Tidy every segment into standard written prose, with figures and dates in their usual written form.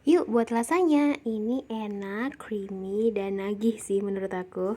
Yuk buat rasanya, ini enak, creamy, dan nagih sih menurut aku.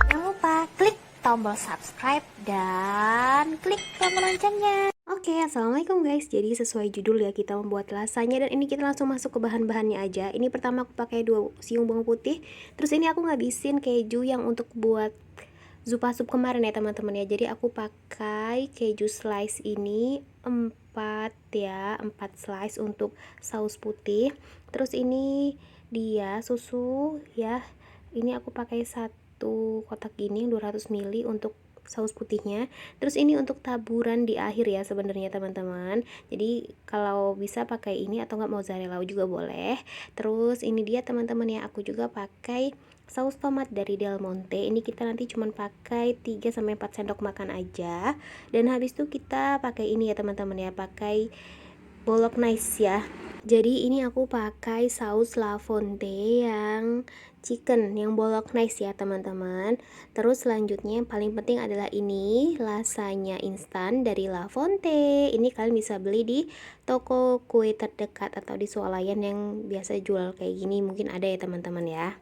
Jangan lupa klik tombol subscribe dan klik tombol loncengnya. Oke, assalamualaikum guys. Jadi sesuai judul ya, kita membuat lasanya. Dan ini kita langsung masuk ke bahan-bahannya aja. Ini pertama aku pakai 2 siung bawang putih. Terus ini aku ngabisin keju yang untuk buat zupa sup kemarin ya teman-teman ya. Jadi aku pakai keju slice ini 4 ya, 4 slice untuk saus putih. Terus ini dia susu ya. Ini aku pakai 1 kotak gini 200 ml untuk saus putihnya. Terus ini untuk taburan di akhir ya sebenarnya teman-teman. Jadi kalau bisa pakai ini atau enggak mozzarella juga boleh. Terus ini dia teman-teman ya, aku juga pakai saus tomat dari Del Monte. Ini kita nanti cuman pakai 3 sampai 4 sendok makan aja. Dan habis itu kita pakai ini ya teman-teman ya, pakai bolognese ya. Jadi ini aku pakai saus La Fonte yang chicken, yang bolognese ya teman-teman. Terus selanjutnya yang paling penting adalah ini lasanya instan dari La Fonte. Ini kalian bisa beli di toko kue terdekat atau di swalayan yang biasa jual kayak gini, mungkin ada ya teman-teman ya.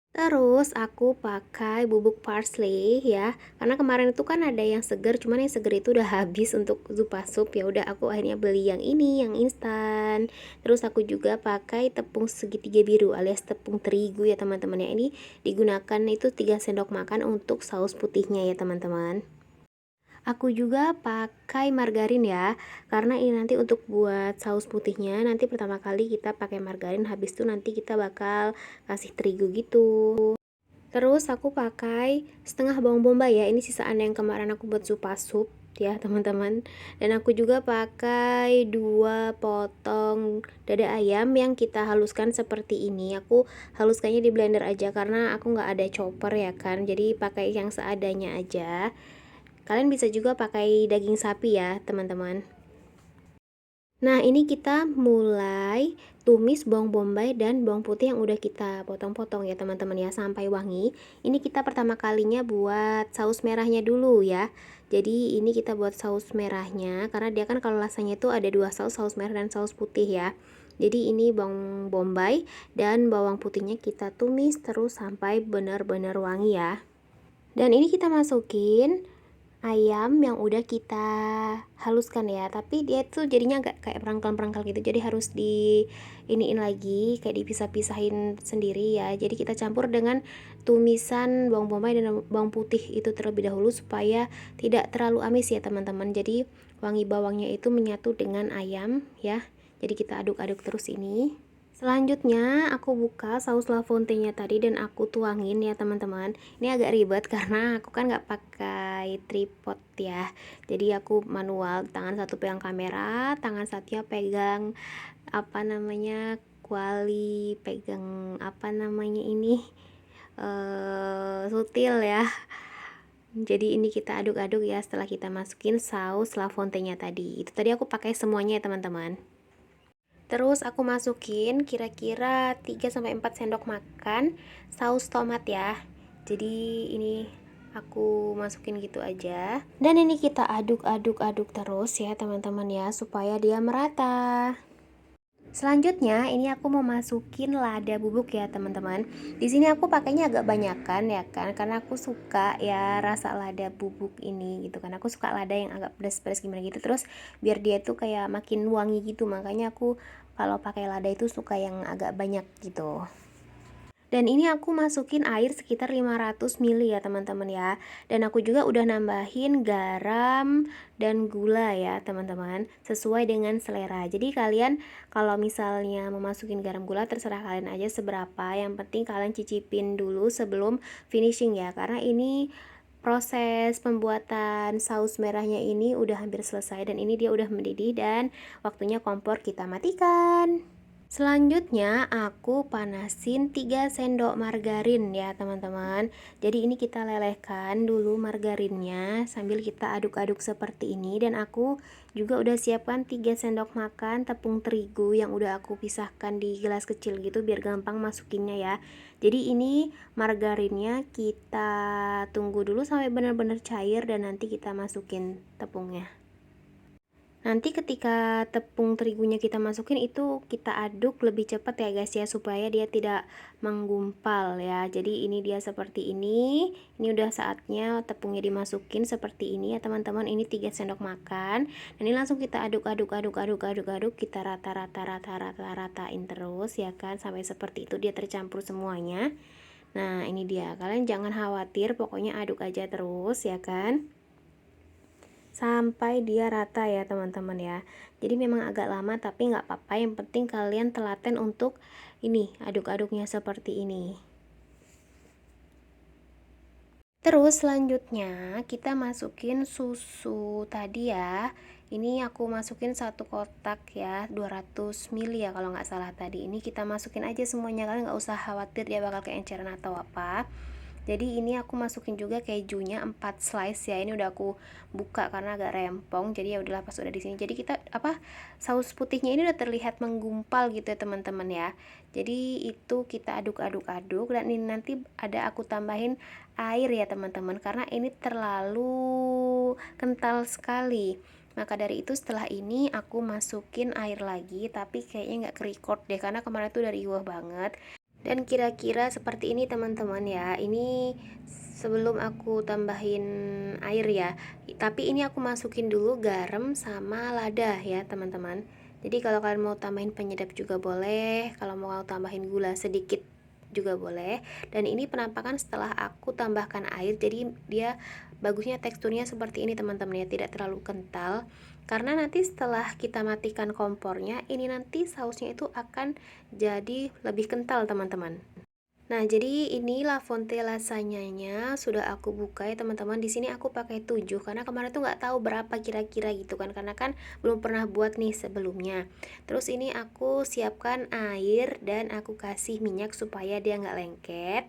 Terus aku pakai bubuk parsley ya, karena kemarin itu kan ada yang seger, cuman yang seger itu udah habis untuk zupa sup. Ya udah aku akhirnya beli yang ini, yang instan. Terus aku juga pakai tepung segitiga biru alias tepung terigu ya teman-teman ya. Ini digunakan itu 3 sendok makan untuk saus putihnya ya teman-teman. Aku juga pakai margarin ya, karena ini nanti untuk buat saus putihnya nanti pertama kali kita pakai margarin, habis itu nanti kita bakal kasih terigu gitu. Terus aku pakai setengah bawang bombay ya, ini sisaan yang kemarin aku buat zupa sup ya teman-teman. Dan aku juga pakai 2 potong dada ayam yang kita haluskan seperti ini. Aku haluskannya di blender aja karena aku nggak ada chopper ya kan, jadi pakai yang seadanya aja. Kalian bisa juga pakai daging sapi ya teman-teman. Nah ini kita mulai tumis bawang bombay dan bawang putih yang udah kita potong-potong ya teman-teman ya sampai wangi. Ini kita pertama kalinya buat saus merahnya dulu ya. Jadi ini kita buat saus merahnya karena dia kan kalau rasanya itu ada 2 saus, saus merah dan saus putih ya. Jadi ini bawang bombay dan bawang putihnya kita tumis terus sampai benar-benar wangi ya. Dan ini kita masukin ayam yang udah kita haluskan ya, tapi dia tuh jadinya agak kayak perangkal-perangkal gitu, jadi harus di iniin lagi, kayak dipisah-pisahin sendiri ya. Jadi kita campur dengan tumisan bawang bombay dan bawang putih itu terlebih dahulu supaya tidak terlalu amis ya teman-teman. Jadi wangi bawangnya itu menyatu dengan ayam ya. Jadi kita aduk-aduk terus ini. Selanjutnya aku buka saus La Fonte-nya tadi dan aku tuangin ya teman-teman. Ini agak ribet karena aku kan nggak pakai tripod ya. Jadi aku manual, tangan satu pegang kamera, tangan satunya pegang apa namanya kuali, pegang apa namanya ini sutil ya. Jadi ini kita aduk-aduk ya setelah kita masukin saus La Fonte-nya tadi. Itu tadi aku pakai semuanya ya teman-teman. Terus aku masukin kira-kira 3 sampai 4 sendok makan saus tomat ya. Jadi ini aku masukin gitu aja. Dan ini kita aduk-aduk-aduk terus ya teman-teman ya supaya dia merata. Selanjutnya ini aku mau masukin lada bubuk ya teman-teman. Di sini aku pakainya agak banyakan ya kan, karena aku suka ya rasa lada bubuk ini gitu kan. Aku suka lada yang agak pedas-pedas gimana gitu. Terus biar dia tuh kayak makin wangi gitu, makanya aku kalau pakai lada itu suka yang agak banyak gitu. Dan ini aku masukin air sekitar 500 ml ya teman-teman ya. Dan aku juga udah nambahin garam dan gula ya teman-teman, sesuai dengan selera. Jadi kalian kalau misalnya memasukin garam gula terserah kalian aja seberapa. Yang penting kalian cicipin dulu sebelum finishing ya. Karena ini proses pembuatan saus merahnya ini udah hampir selesai dan ini dia udah mendidih dan waktunya kompor kita matikan. Selanjutnya aku panasin 3 sendok margarin ya teman-teman. Jadi ini kita lelehkan dulu margarinnya sambil kita aduk-aduk seperti ini. Dan aku juga udah siapkan 3 sendok makan tepung terigu yang udah aku pisahkan di gelas kecil gitu biar gampang masukinnya ya. Jadi ini margarinnya kita tunggu dulu sampai benar-benar cair dan nanti kita masukin tepungnya. Nanti ketika tepung terigunya kita masukin itu kita aduk lebih cepat ya guys ya, supaya dia tidak menggumpal ya. Jadi ini dia seperti ini. Ini udah saatnya tepungnya dimasukin seperti ini ya teman-teman. Ini 3 sendok makan. Dan ini langsung kita aduk-aduk kita ratain terus ya kan, sampai seperti itu dia tercampur semuanya. Nah, ini dia. Kalian jangan khawatir, pokoknya aduk aja terus ya kan, sampai dia rata ya teman-teman ya. Jadi memang agak lama tapi nggak apa-apa, yang penting kalian telaten untuk ini aduk-aduknya seperti ini. Terus selanjutnya kita masukin susu tadi ya. Ini aku masukin 1 kotak ya, 200 ml ya kalau nggak salah tadi. Ini kita masukin aja semuanya, kalian nggak usah khawatir dia bakal keenceran atau apa. Jadi ini aku masukin juga kejunya 4 slice ya. Ini udah aku buka karena agak rempong. Jadi ya udahlah pas udah di sini. Jadi kita saus putihnya ini udah terlihat menggumpal gitu ya teman-teman ya. Jadi itu kita aduk-aduk dan ini nanti ada aku tambahin air ya teman-teman karena ini terlalu kental sekali. Maka dari itu setelah ini aku masukin air lagi, tapi kayaknya nggak ke-record deh karena kemarin tuh udah riuh banget. Dan kira-kira seperti ini teman-teman ya. Ini sebelum aku tambahin air ya. Tapi ini aku masukin dulu garam sama lada ya teman-teman. Jadi kalau kalian mau tambahin penyedap juga boleh, kalau mau tambahin gula sedikit juga boleh. Dan ini penampakan setelah aku tambahkan air, jadi dia bagusnya teksturnya seperti ini teman-teman ya, tidak terlalu kental. Karena nanti setelah kita matikan kompornya, ini nanti sausnya itu akan jadi lebih kental teman-teman. Nah, jadi ini La Fonte lasagna-nya sudah aku buka ya teman-teman. Di sini aku pakai 7 karena kemarin tuh nggak tahu berapa kira-kira gitu kan, karena kan belum pernah buat nih sebelumnya. Terus ini aku siapkan air dan aku kasih minyak supaya dia nggak lengket.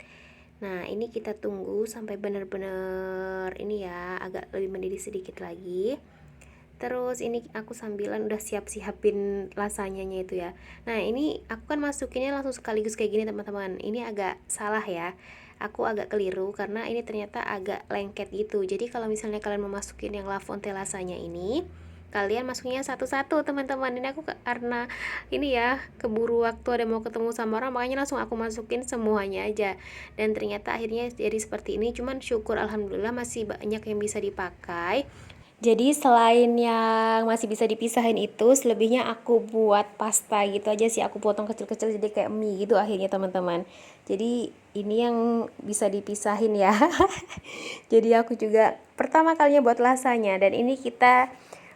Nah, ini kita tunggu sampai bener-bener ini ya, agak lebih mendidih sedikit lagi. Terus ini aku sambilan udah siapin lasanyanya itu ya. Nah, ini aku kan masukinnya langsung sekaligus kayak gini teman-teman. Ini agak salah ya. Aku agak keliru karena ini ternyata agak lengket gitu. Jadi kalau misalnya kalian mau masukin yang La Fonte lasagna ini, kalian masukinnya satu-satu teman-teman. Ini aku karena ini ya keburu waktu ada mau ketemu sama orang, makanya langsung aku masukin semuanya aja. Dan ternyata akhirnya jadi seperti ini. Cuman syukur alhamdulillah masih banyak yang bisa dipakai. Jadi selain yang masih bisa dipisahin itu, selebihnya aku buat pasta gitu aja sih. Aku potong kecil-kecil jadi kayak mie gitu akhirnya teman-teman. Jadi ini yang bisa dipisahin ya. Jadi aku juga pertama kalinya buat lasanya, dan ini kita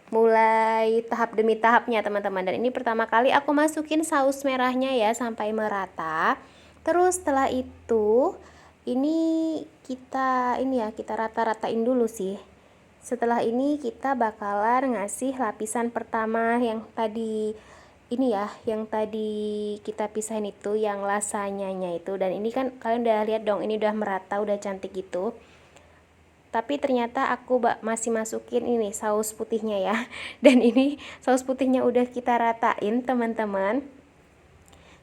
mulai tahap demi tahapnya teman-teman. Dan ini pertama kali aku masukin saus merahnya ya sampai merata. Terus setelah itu ini kita rata-ratain dulu sih. Setelah ini kita bakalan ngasih lapisan pertama yang tadi ini ya, yang tadi kita pisahin itu, yang lasanyanya itu. Dan ini kan kalian udah lihat dong, ini udah merata, udah cantik gitu. Tapi ternyata aku masih masukin ini saus putihnya ya. Dan ini saus putihnya udah kita ratain teman-teman.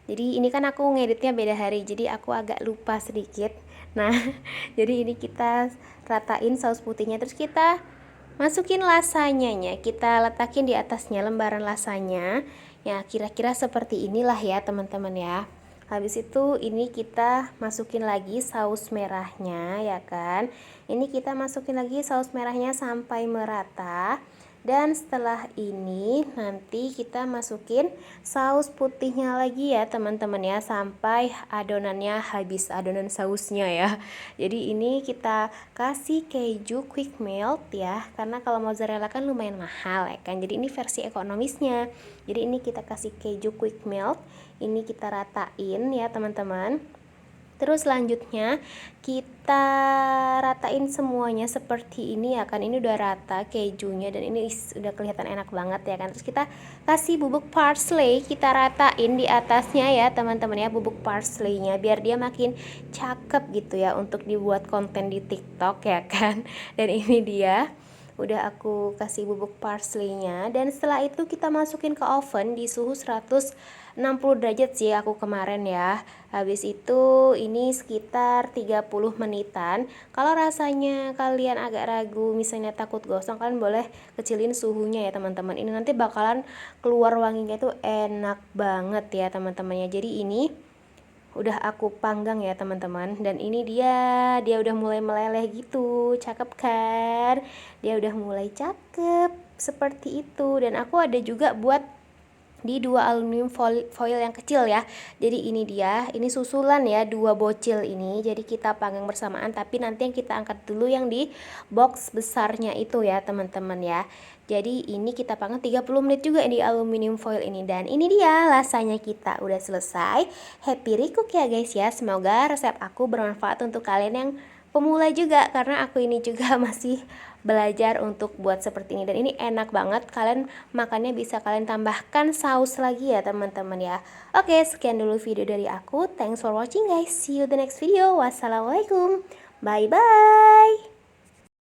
Jadi ini kan aku ngeditnya beda hari, jadi aku agak lupa sedikit. Nah, jadi ini kita ratain saus putihnya, terus kita masukin lasanyanya, kita letakin di atasnya lembaran lasanya. Ya, kira-kira seperti inilah ya teman-teman ya. Habis itu ini kita masukin lagi saus merahnya ya kan. Ini kita masukin lagi saus merahnya sampai merata. Dan setelah ini nanti kita masukin saus putihnya lagi ya teman-teman ya, sampai adonannya habis, adonan sausnya ya. Jadi ini kita kasih keju quick melt ya, karena kalau mozzarella kan lumayan mahal ya kan. Jadi ini versi ekonomisnya. Jadi ini kita kasih keju quick melt, ini kita ratain ya teman-teman. Terus selanjutnya kita ratain semuanya seperti ini ya kan. Ini udah rata kejunya dan ini udah kelihatan enak banget ya kan. Terus kita kasih bubuk parsley, kita ratain di atasnya ya teman-teman ya, bubuk parsleynya biar dia makin cakep gitu ya untuk dibuat konten di TikTok ya kan. Dan ini dia udah aku kasih bubuk parsleynya, dan setelah itu kita masukin ke oven di suhu 160 derajat sih aku kemarin ya. Habis itu ini sekitar 30 menitan. Kalau rasanya kalian agak ragu, misalnya takut gosong, kalian boleh kecilin suhunya ya teman-teman. Ini nanti bakalan keluar wanginya itu enak banget ya teman-temannya. Jadi ini udah aku panggang ya teman-teman, dan ini dia udah mulai meleleh gitu, cakep kan, dia udah mulai cakep seperti itu. Dan aku ada juga buat di 2 aluminium foil yang kecil ya. Jadi ini dia, ini susulan ya, 2 bocil ini. Jadi kita panggang bersamaan, tapi nanti yang kita angkat dulu yang di box besarnya itu ya teman-teman ya. Jadi ini kita panggang 30 menit juga di aluminium foil ini. Dan ini dia lasanya kita udah selesai. Happy recook ya guys ya. Semoga resep aku bermanfaat untuk kalian yang pemula juga, karena aku ini juga masih belajar untuk buat seperti ini. Dan ini enak banget, kalian makannya bisa kalian tambahkan saus lagi ya teman-teman ya. Oke, sekian dulu video dari aku. Thanks for watching guys, see you the next video. Wassalamualaikum, bye bye.